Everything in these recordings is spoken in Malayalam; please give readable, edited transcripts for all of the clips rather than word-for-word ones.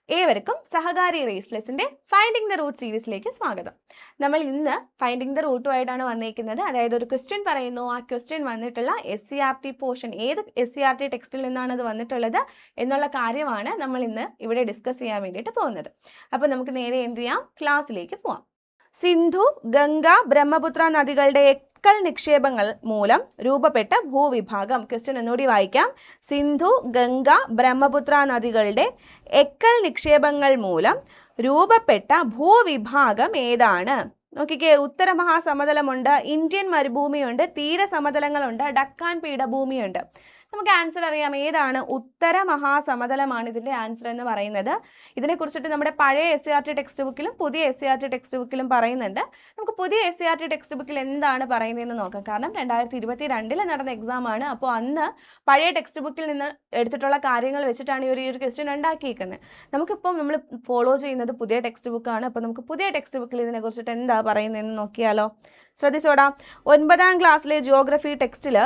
ഏവർക്കും സഹകാരി റേസ് പ്ലസിന്റെ ഫൈൻഡിങ് ദ റൂട്ട് സീരീസിലേക്ക് സ്വാഗതം. നമ്മൾ ഇന്ന് ഫൈൻഡിങ് ദ റൂട്ടുമായിട്ടാണ് വന്നിരിക്കുന്നത്. അതായത് ഒരു ക്വസ്റ്റ്യൻ പറയുന്നു, ആ ക്വസ്റ്റ്യൻ വന്നിട്ടുള്ള SCERT പോർഷൻ, ഏത് SCERT ടെക്സ്റ്റിൽ നിന്നാണ് അത് വന്നിട്ടുള്ളത് എന്നുള്ള കാര്യമാണ് നമ്മൾ ഇന്ന് ഇവിടെ ഡിസ്കസ് ചെയ്യാൻ വേണ്ടിയിട്ട് പോകുന്നത്. അപ്പോൾ നമുക്ക് നേരെ എന്ത് ചെയ്യാം, ക്ലാസ്സിലേക്ക് പോവാം. സിന്ധു, ഗംഗ, ബ്രഹ്മപുത്ര നദികളുടെ എക്കൽ നിക്ഷേപങ്ങൾ മൂലം രൂപപ്പെട്ട ഭൂവിഭാഗം. ക്വസ്റ്റ്യൻ ഒന്നുകൂടി വായിക്കാം. സിന്ധു, ഗംഗ, ബ്രഹ്മപുത്ര നദികളുടെ എക്കൽ നിക്ഷേപങ്ങൾ മൂലം രൂപപ്പെട്ട ഭൂവിഭാഗം ഏതാണ്? നോക്കിക്കേ, ഉത്തര മഹാസമതലമുണ്ട്, ഇന്ത്യൻ മരുഭൂമിയുണ്ട്, തീരസമതലങ്ങളുണ്ട്, ഡക്കാൻ പീഠഭൂമിയുണ്ട്. നമുക്ക് ആൻസർ അറിയാം. ഏതാണ്? ഉത്തര മഹാസമതലമാണ് ഇതിൻ്റെ ആൻസർ എന്ന് പറയുന്നത്. ഇതിനെക്കുറിച്ചിട്ട് നമ്മുടെ പഴയ SCERT ടെക്സ്റ്റ് ബുക്കിലും പുതിയ SCERT ടെക്സ്റ്റ് ബുക്കിലും പറയുന്നുണ്ട്. നമുക്ക് പുതിയ SCERT ടെക്സ്റ്റ് ബുക്കിൽ എന്താണ് പറയുന്നതെന്ന് നോക്കാം. കാരണം 2022 നടന്ന എക്സാം ആണ്. അപ്പോൾ അന്ന് പഴയ ടെക്സ്റ്റ് ബുക്കിൽ നിന്ന് എടുത്തിട്ടുള്ള കാര്യങ്ങൾ വെച്ചിട്ടാണ് ഈ ഒരു ക്വസ്റ്റ്യൻ ഉണ്ടാക്കിയിരിക്കുന്നത്. നമുക്കിപ്പം നമ്മൾ ഫോളോ ചെയ്യുന്നത് പുതിയ ടെക്സ്റ്റ് ബുക്കാണ്. അപ്പോൾ നമുക്ക് പുതിയ ടെക്സ്റ്റ് ബുക്കിൽ ഇതിനെക്കുറിച്ചിട്ട് എന്താ പറയുന്നതെന്ന് നോക്കിയാലോ. ശ്രദ്ധിച്ചോടാം. 9ാം ക്ലാസ്സിലെ ജിയോഗ്രഫി ടെക്സ്റ്റിൽ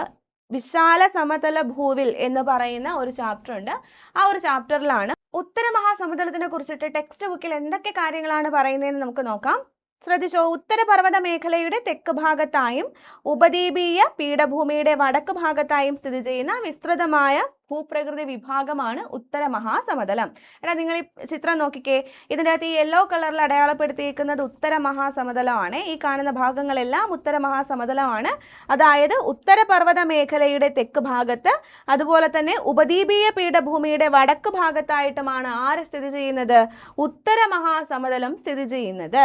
വിശാല സമതല ഭൂവിൽ എന്ന് പറയുന്ന ഒരു ചാപ്റ്റർ ഉണ്ട്. ആ ഒരു ചാപ്റ്ററിലാണ് ഉത്തര മഹാസമുദ്രത്തിനെ കുറിച്ചിട്ട് ടെക്സ്റ്റ് ബുക്കിൽ എന്തൊക്കെ കാര്യങ്ങളാണ് പറയുന്നതെന്ന് നമുക്ക് നോക്കാം. ശ്രദ്ധിച്ചോ. ഉത്തരപർവ്വത മേഖലയുടെ തെക്ക് ഭാഗത്തായും ഉപദ്വീപീയ പീഠഭൂമിയുടെ വടക്ക് ഭാഗത്തായും സ്ഥിതി ചെയ്യുന്ന വിസ്തൃതമായ ഭൂപ്രകൃതി വിഭാഗമാണ് ഉത്തര മഹാസമതലം. എടാ, നിങ്ങൾ ഈ ചിത്രം നോക്കിക്കേ. ഇതിൻ്റെ അകത്ത് ഈ യെല്ലോ കളറിൽ അടയാളപ്പെടുത്തിയിരിക്കുന്നത് ഉത്തര മഹാസമതലമാണ്. ഈ കാണുന്ന ഭാഗങ്ങളെല്ലാം ഉത്തര മഹാസമതലമാണ്. അതായത് ഉത്തരപർവ്വത മേഖലയുടെ തെക്ക് ഭാഗത്ത്, അതുപോലെ തന്നെ ഉപദ്വീപീയ പീഠഭൂമിയുടെ വടക്ക് ഭാഗത്തായിട്ടുമാണ് ആര് സ്ഥിതി ചെയ്യുന്നത്? ഉത്തര മഹാസമതലം സ്ഥിതി ചെയ്യുന്നത്.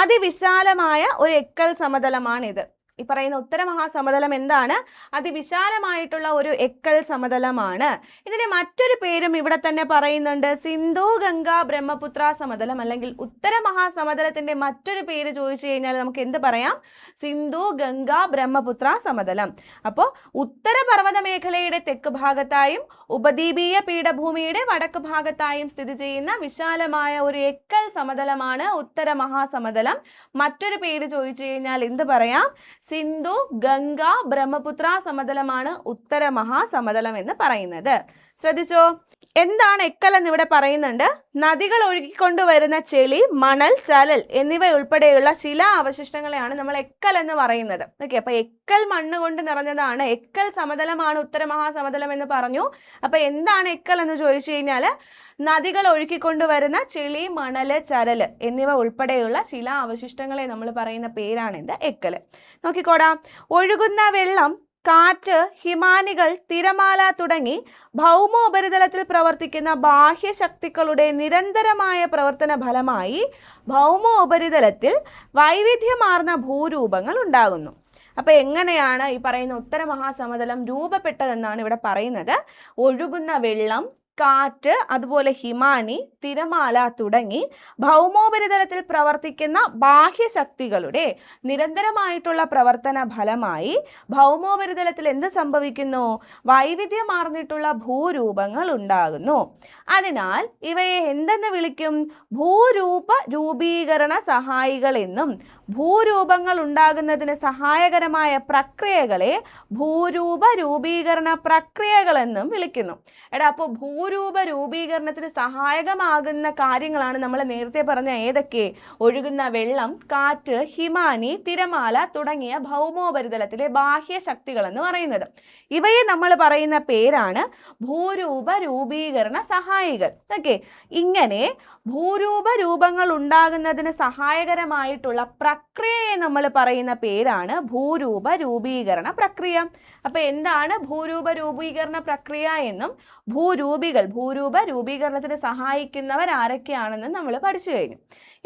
അതിവിശാലമായ ഒരു എക്കൽ സമതലമാണിത്. ഈ പറയുന്ന ഉത്തര മഹാസമതലം എന്താണ്? അതിവിശാലമായിട്ടുള്ള ഒരു എക്കൽ സമതലമാണ്. ഇതിന്റെ മറ്റൊരു പേരും ഇവിടെ തന്നെ പറയുന്നുണ്ട്. സിന്ധു, ഗംഗ, ബ്രഹ്മപുത്ര സമതലം, അല്ലെങ്കിൽ ഉത്തര മഹാസമതലത്തിന്റെ മറ്റൊരു പേര് ചോദിച്ചു കഴിഞ്ഞാൽ നമുക്ക് എന്ത് പറയാം? സിന്ധു, ഗംഗ, ബ്രഹ്മപുത്ര സമതലം. അപ്പോൾ ഉത്തര പർവ്വത മേഖലയുടെ തെക്ക് ഭാഗത്തായും ഉപദ്വീപീയ പീഠഭൂമിയുടെ വടക്ക് ഭാഗത്തായും സ്ഥിതി ചെയ്യുന്ന വിശാലമായ ഒരു എക്കൽ സമതലമാണ് ഉത്തര മഹാസമതലം. മറ്റൊരു പേര് ചോദിച്ചു കഴിഞ്ഞാൽ എന്ത് പറയാം? സിന്ധു, ഗംഗ, ബ്രഹ്മപുത്ര സമതലമാണ് ഉത്തര മഹാസമതലം എന്ന് പറയുന്നത്. ശ്രദ്ധിച്ചോ. എന്താണ് എക്കൽ എന്ന് ഇവിടെ പറയുന്നുണ്ട്. നദികൾ ഒഴുകിക്കൊണ്ടുവരുന്ന ചെളി, മണൽ, ചരൽ എന്നിവ ഉൾപ്പെടെയുള്ള ശിലാ അവശിഷ്ടങ്ങളെയാണ് നമ്മൾ എക്കൽ എന്ന് പറയുന്നത്. ഓക്കെ, അപ്പൊ എക്കൽ മണ്ണ് കൊണ്ട് നിറഞ്ഞതാണ്. എക്കൽ സമതലമാണ് ഉത്തര മഹാസമതലം എന്ന് പറഞ്ഞു. അപ്പൊ എന്താണ് എക്കൽ എന്ന് ചോദിച്ചു കഴിഞ്ഞാൽ നദികൾ ഒഴുക്കിക്കൊണ്ടുവരുന്ന ചെളി, മണല്, ചരല് എന്നിവ ഉൾപ്പെടെയുള്ള ശിലാ അവശിഷ്ടങ്ങളെ നമ്മൾ പറയുന്ന പേരാണ് എന്ത്? എക്കൽ. നോക്കിക്കോടാ. ഒഴുകുന്ന വെള്ളം, കാറ്റ്, ഹിമാനികൾ, തിരമാല തുടങ്ങി ഭൗമോപരിതലത്തിൽ പ്രവർത്തിക്കുന്ന ബാഹ്യശക്തികളുടെ നിരന്തരമായ പ്രവർത്തന ഫലമായി ഭൗമോപരിതലത്തിൽ വൈവിധ്യമാർന്ന ഭൂരൂപങ്ങൾ ഉണ്ടാകുന്നു. അപ്പോൾ എങ്ങനെയാണ് ഈ പറയുന്ന ഉത്തര മഹാസമതലം രൂപപ്പെട്ടതെന്നാണ് ഇവിടെ പറയുന്നത്. ഒഴുകുന്ന വെള്ളം, കാറ്റ്, അതുപോലെ ഹിമാനി, തിരമാല തുടങ്ങി ഭൗമോപരിതലത്തിൽ പ്രവർത്തിക്കുന്ന ബാഹ്യശക്തികളുടെ നിരന്തരമായിട്ടുള്ള പ്രവർത്തന ഫലമായി ഭൗമോപരിതലത്തിൽ എന്ത് സംഭവിക്കുന്നു? വൈവിധ്യമാർന്നിട്ടുള്ള ഭൂരൂപങ്ങൾ ഉണ്ടാകുന്നു. അതിനാൽ ഇവയെ എന്തെന്ന് വിളിക്കും? ഭൂരൂപ രൂപീകരണ സഹായികൾ എന്നും ഭൂരൂപങ്ങൾ ഉണ്ടാകുന്നതിന് സഹായകരമായ പ്രക്രിയകളെ ഭൂരൂപ രൂപീകരണ പ്രക്രിയകളെന്നും വിളിക്കുന്നു. എടാ, അപ്പോൾ ഭൂരൂപ രൂപീകരണത്തിന് സഹായകമാകുന്ന കാര്യങ്ങളാണ് നമ്മൾ നേരത്തെ പറഞ്ഞ ഏതൊക്കെ? ഒഴുകുന്ന വെള്ളം, കാറ്റ്, ഹിമാനി, തിരമാല തുടങ്ങിയ ഭൗമോപരിതലത്തിലെ ബാഹ്യശക്തികൾ എന്ന് പറയുന്നത്. ഇവയെ നമ്മൾ പറയുന്ന പേരാണ് ഭൂരൂപ രൂപീകരണ സഹായികൾ. ഓക്കെ, ഇങ്ങനെ ഭൂരൂപ രൂപങ്ങൾ ഉണ്ടാകുന്നതിന് സഹായകരമായിട്ടുള്ള പ്രക്രിയയെ നമ്മൾ പറയുന്ന പേരാണ് ഭൂരൂപ രൂപീകരണ പ്രക്രിയ. അപ്പൊ എന്താണ് ഭൂരൂപ രൂപീകരണ പ്രക്രിയ എന്നും ഭൂരൂപ രൂപീകരണത്തിന് സഹായിക്കുന്നവർ ആരൊക്കെയാണെന്നും നമ്മൾ പഠിച്ചു കഴിഞ്ഞു.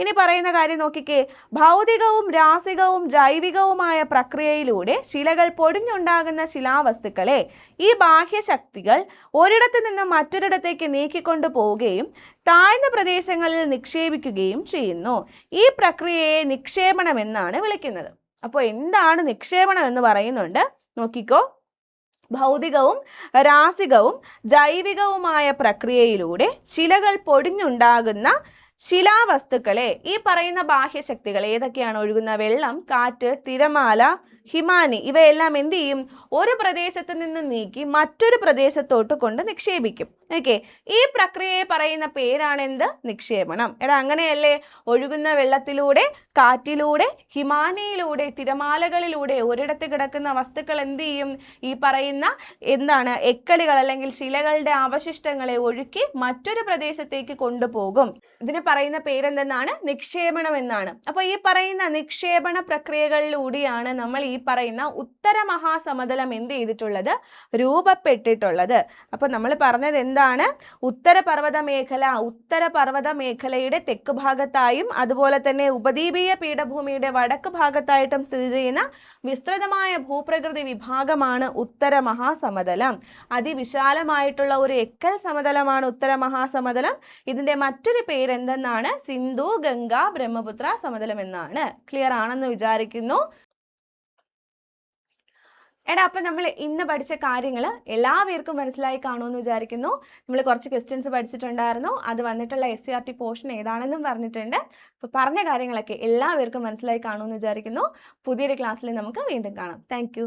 ഇനി പറയുന്ന കാര്യം നോക്കിക്കേ. ഭൗതികവും രാസികവും ജൈവികവുമായ പ്രക്രിയയിലൂടെ ശിലകൾ പൊടിഞ്ഞുണ്ടാകുന്ന ശിലാവസ്തുക്കളെ ഈ ബാഹ്യശക്തികൾ ഒരിടത്തു നിന്നും മറ്റൊരിടത്തേക്ക് നീക്കിക്കൊണ്ടു പോവുകയും താഴ്ന്ന പ്രദേശങ്ങളിൽ നിക്ഷേപിക്കുകയും ചെയ്യുന്നു. ഈ പ്രക്രിയയെ നിക്ഷേപണം എന്നാണ് വിളിക്കുന്നത്. അപ്പോൾ എന്താണ് നിക്ഷേപണം എന്ന് പറയുന്നുണ്ട്. നോക്കിക്കോ. ഭൗതികവും രാസികവും ജൈവികവുമായ പ്രക്രിയയിലൂടെ ശിലകൾ പൊടിഞ്ഞുണ്ടാകുന്ന ശിലാവസ്തുക്കളെ ഈ പറയുന്ന ബാഹ്യശക്തികൾ ഏതൊക്കെയാണ്? ഒഴുകുന്ന വെള്ളം, കാറ്റ്, തിരമാല, ഹിമാനി ഇവയെല്ലാം എന്ത് ചെയ്യും? ഒരു പ്രദേശത്ത് നിന്ന് നീക്കി മറ്റൊരു പ്രദേശത്തോട്ട് കൊണ്ട് നിക്ഷേപിക്കും. ഓക്കെ, ഈ പ്രക്രിയയെ പറയുന്ന പേരാണ് എന്ത്? നിക്ഷേപണം. എടാ അങ്ങനെയല്ലേ ഒഴുകുന്ന വെള്ളത്തിലൂടെ, കാറ്റിലൂടെ, ഹിമാനിയിലൂടെ, തിരമാലകളിലൂടെ ഒരിടത്ത് കിടക്കുന്ന വസ്തുക്കൾ എന്ത് ചെയ്യും? ഈ പറയുന്ന എന്താണ് എക്കലുകൾ അല്ലെങ്കിൽ ശിലകളുടെ അവശിഷ്ടങ്ങളെ ഒഴുക്കി മറ്റൊരു പ്രദേശത്തേക്ക് കൊണ്ടുപോകും. ഇതിന് പറയുന്ന പേരെന്തെന്നാണ്? നിക്ഷേപണം എന്നാണ്. അപ്പോൾ ഈ പറയുന്ന നിക്ഷേപണ പ്രക്രിയകളിലൂടെയാണ് നമ്മൾ ഈ പറയുന്ന ഉത്തര മഹാസമതലം എന്ത് ചെയ്തിട്ടുള്ളത്? രൂപപ്പെട്ടിട്ടുള്ളത്. അപ്പോൾ നമ്മൾ പറഞ്ഞത് എന്താണ്? ഉത്തരപർവ്വത മേഖലയുടെ തെക്ക് ഭാഗത്തായും അതുപോലെ തന്നെ ഉപദ്വീപീയ പീഠഭൂമിയുടെ വടക്ക് ഭാഗത്തായിട്ടും സ്ഥിതി ചെയ്യുന്ന വിസ്തൃതമായ ഭൂപ്രകൃതി വിഭാഗമാണ് ഉത്തര മഹാസമതലം. അതിവിശാലമായിട്ടുള്ള ഒരു എക്കൽ സമതലമാണ് ഉത്തര മഹാസമതലം. ഇതിന്റെ മറ്റൊരു പേര് എന്തെന്നാണ്? സിന്ധു ഗംഗ ബ്രഹ്മപുത്ര സമതലം എന്നാണ്. ക്ലിയർ ആണെന്ന് വിചാരിക്കുന്നു. എടാ അപ്പം നമ്മൾ ഇന്ന് പഠിച്ച കാര്യങ്ങൾ എല്ലാവർക്കും മനസ്സിലായി കാണുമെന്ന് വിചാരിക്കുന്നു. നമ്മൾ കുറച്ച് ക്വസ്റ്റ്യൻസ് പഠിച്ചിട്ടുണ്ടായിരുന്നു, അത് വന്നിട്ടുള്ള SCERT പോർഷൻ ഏതാണെന്നും പറഞ്ഞിട്ടുണ്ട്. അപ്പോൾ പറഞ്ഞ കാര്യങ്ങളൊക്കെ എല്ലാവർക്കും മനസ്സിലായി കാണുമെന്ന് വിചാരിക്കുന്നു. പുതിയൊരു ക്ലാസ്സിൽ നമുക്ക് വീണ്ടും കാണാം. താങ്ക്